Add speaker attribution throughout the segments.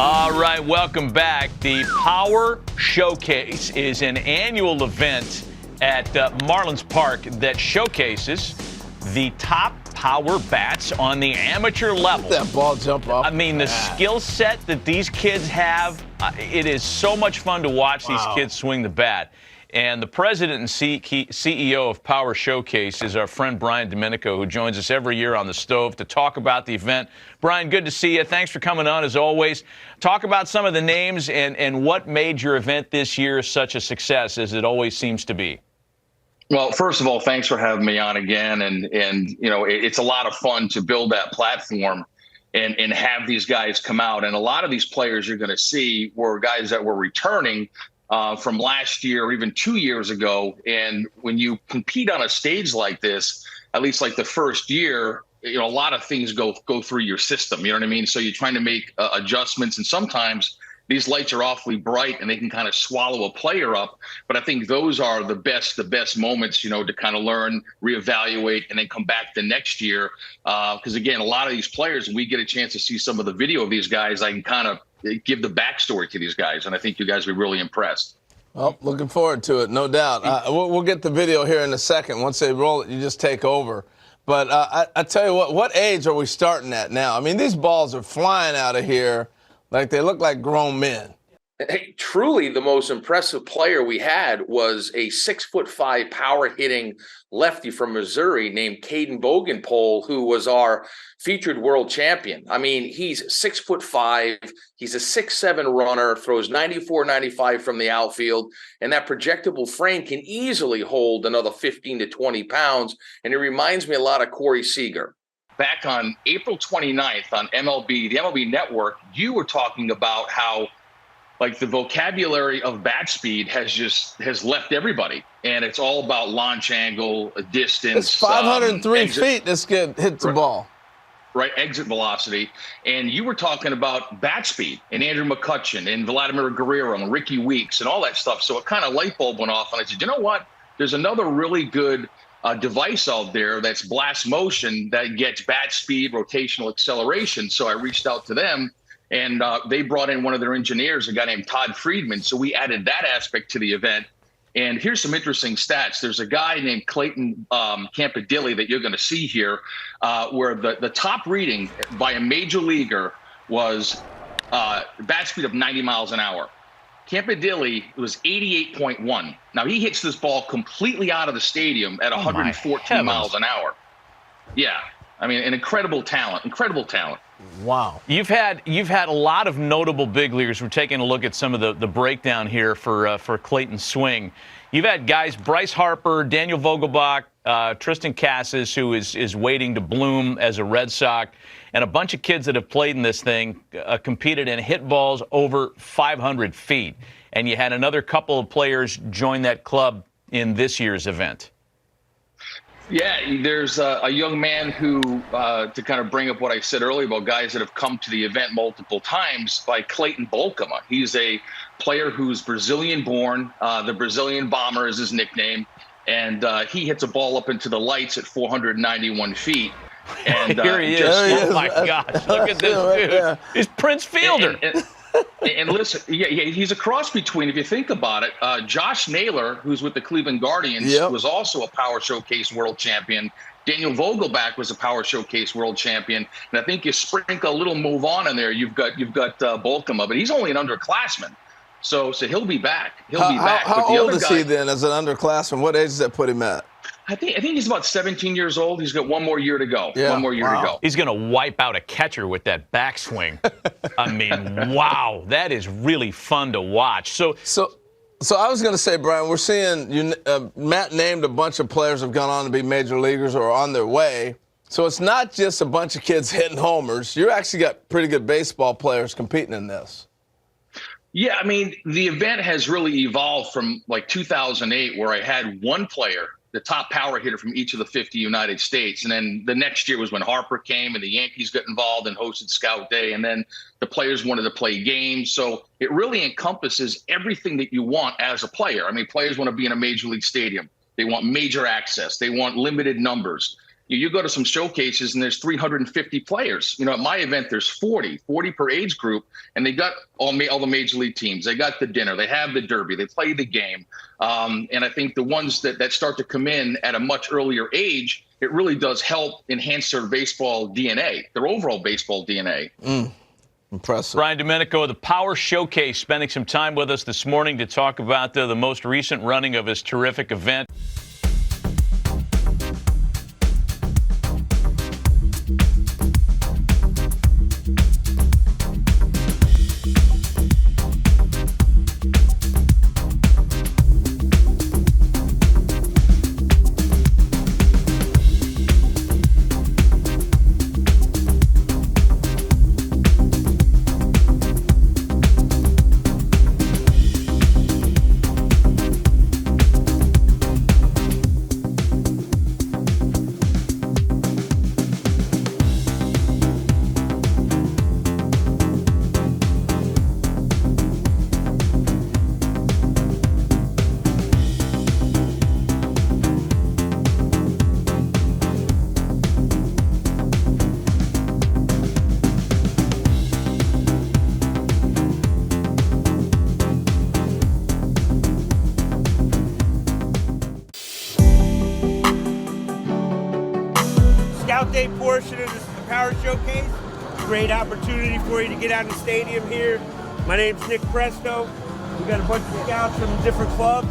Speaker 1: All right, welcome back. The Power Showcase is an annual event at Marlins Park that showcases the top power bats on the amateur level.
Speaker 2: That ball jump off.
Speaker 1: I mean, the skill set that these kids have, it is so much fun to watch these kids swing the bat. And the president and CEO of Power Showcase is our friend Brian Domenico, who joins us every year on the stove to talk about the event. Brian, good to see you. Thanks for coming on, as always. Talk about some of the names and what made your event this year such a success, as it always seems to be.
Speaker 3: Well, first of all, thanks for having me on again. And you know, it's a lot of fun to build that platform and have these guys come out. And a lot of these players you're going to see were guys that were returning from last year or even 2 years ago. And when you compete on a stage like this, at least like the first year, you know, a lot of things go through your system. You know what I mean? So you're trying to make adjustments, and sometimes these lights are awfully bright and they can kind of swallow a player up. But I think those are the best moments, you know, to kind of learn, reevaluate, and then come back the next year. Because again, a lot of these players, when we get a chance to see some of the video of these guys, I can kind of give the backstory to these guys, and I think you guys will be really impressed.
Speaker 2: Well, looking forward to it, no doubt. We'll get the video here in a second. Once they roll it, you just take over. But I tell you what age are we starting at now? I mean, these balls are flying out of here like they look like grown men.
Speaker 4: Hey, truly the most impressive player we had was a 6'5" power hitting lefty from Missouri named Aiden Bogenpole, who was our featured world champion. I mean, he's 6'5", he's a 6'7" runner, throws 94, 95 from the outfield, and that projectable frame can easily hold another 15 to 20 pounds. And it reminds me a lot of Corey Seager.
Speaker 3: Back on April 29th on the MLB Network, you were talking about how like the vocabulary of bat speed has left everybody, and it's all about launch angle, distance.
Speaker 2: It's 503 feet. This kid hits the ball.
Speaker 3: Right, exit velocity. And you were talking about bat speed and Andrew McCutchen and Vladimir Guerrero and Ricky Weeks and all that stuff. So it kind of light bulb went off, and I said, you know what? There's another really good device out there that's blast motion that gets bat speed, rotational acceleration. So I reached out to them. And they brought in one of their engineers, a guy named Todd Friedman. So we added that aspect to the event. And here's some interesting stats. There's a guy named Clayton Campadilli that you're going to see here, where the top reading by a major leaguer was bat speed of 90 miles an hour. Campadilli was 88.1. Now, he hits this ball completely out of the stadium at 114 miles an hour. Yeah. I mean, an incredible talent.
Speaker 1: Wow. You've had a lot of notable big leaguers. We're taking a look at some of the breakdown here for Clayton's swing. You've had guys, Bryce Harper, Daniel Vogelbach, Tristan Casas, who is waiting to bloom as a Red Sox, and a bunch of kids that have played in this thing, competed and hit balls over 500 feet. And you had another couple of players join that club in this year's event.
Speaker 3: Yeah, there's a young man who, to kind of bring up what I said earlier about guys that have come to the event multiple times, by Clayton Bolkema. He's a player who's Brazilian-born. The Brazilian Bomber is his nickname. And he hits a ball up into the lights at 491 feet. And
Speaker 1: here he is. Oh, my gosh. Look at this dude. He's Prince Fielder.
Speaker 3: And listen, he's a cross between, if you think about it, Josh Naylor, who's with the Cleveland Guardians, was also a Power Showcase world champion. Daniel Vogelbach was a Power Showcase world champion. And I think you sprinkle a little move on in there, you've got Bolkema, but he's only an underclassman. So he'll be back. He'll be back.
Speaker 2: How old is he then as an underclassman? What age does that put him at?
Speaker 3: I think he's about 17 years old. He's got one more year to go.
Speaker 2: Yeah.
Speaker 3: One more year to go.
Speaker 1: He's going to wipe out a catcher with that backswing. I mean, wow, that is really fun to watch. So
Speaker 2: I was going to say, Brian, we're seeing Matt named a bunch of players have gone on to be major leaguers or are on their way. So it's not just a bunch of kids hitting homers. You actually got pretty good baseball players competing in this.
Speaker 3: Yeah, I mean, the event has really evolved from like 2008, where I had one player, the top power hitter from each of the 50 United States. And then the next year was when Harper came and the Yankees got involved and hosted Scout Day. And then the players wanted to play games. So it really encompasses everything that you want as a player. I mean, players want to be in a major league stadium. They want major access. They want limited numbers. You go to some showcases and there's 350 players. At my event, there's 40 per age group, and they got all the major league teams. They got the dinner, they have the derby, they play the game. And I think the ones that start to come in at a much earlier age, it really does help enhance their baseball DNA, their overall baseball DNA.
Speaker 2: Impressive.
Speaker 1: Brian Domenico of the Power Showcase spending some time with us this morning to talk about the most recent running of his terrific event.
Speaker 5: Scout Day portion of this is the Power Showcase. Great opportunity for you to get out in the stadium here. My name's Nick Presto. We got a bunch of scouts from different clubs.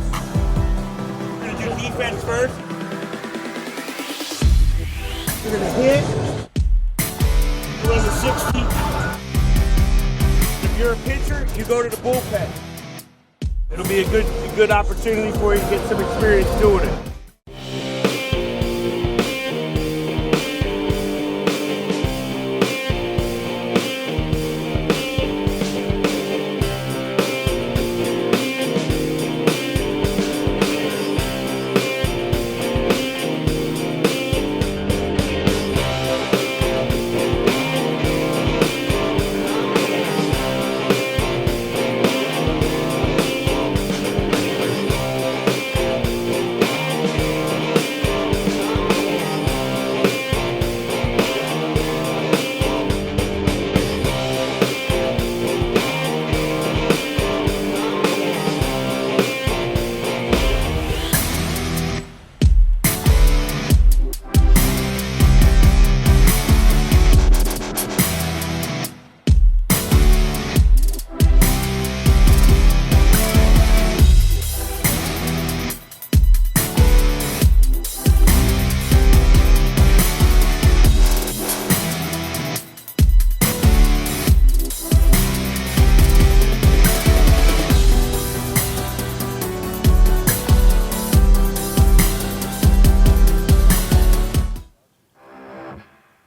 Speaker 5: We're gonna do defense first. We're gonna hit. Run the 60. If you're a pitcher, you go to the bullpen. It'll be a good opportunity for you to get some experience doing it.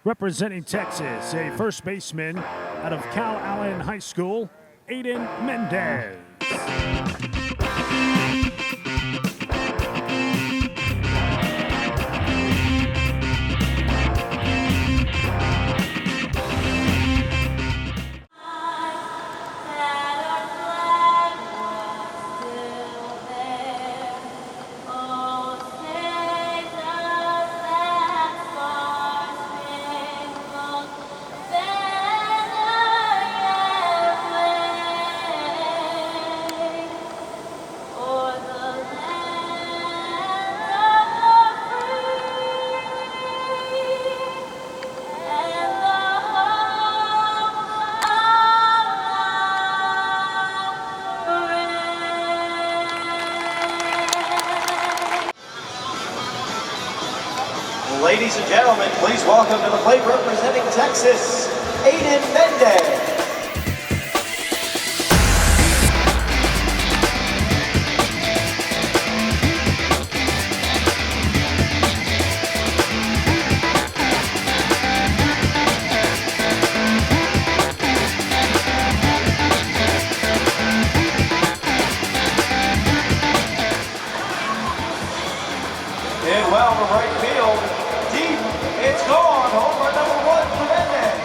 Speaker 6: Representing Texas, a first baseman out of Cal Allen High School, Aiden Mendez.
Speaker 7: Ladies and gentlemen, please welcome to the plate representing Texas, Aiden Mendez. Hit well to right field. Deep, it's gone. Homer number 1 for Mendez.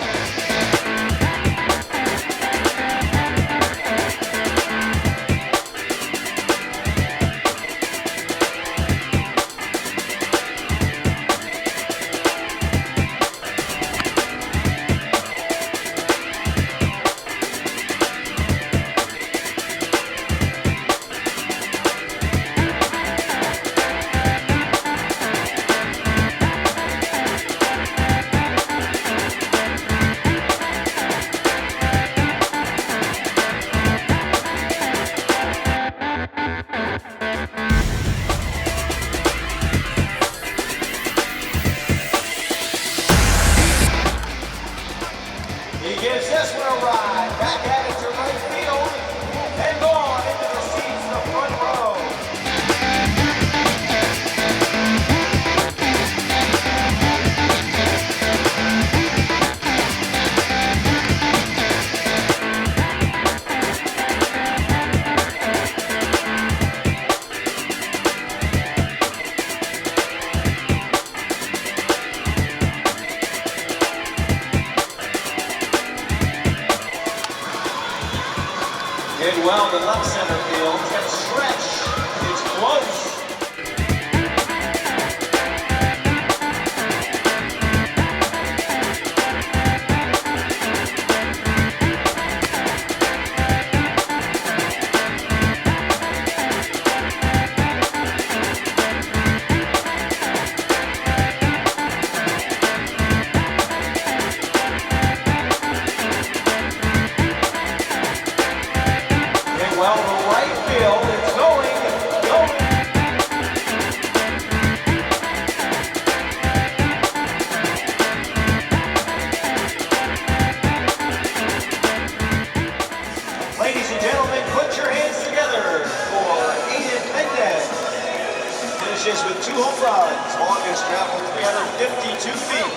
Speaker 7: to left center field. It's got a stretch. It's close. Well, the right field, it's going. Ladies and gentlemen, put your hands together for Aiden Mendez. Finishes with 2 home runs, longest travel 352 feet.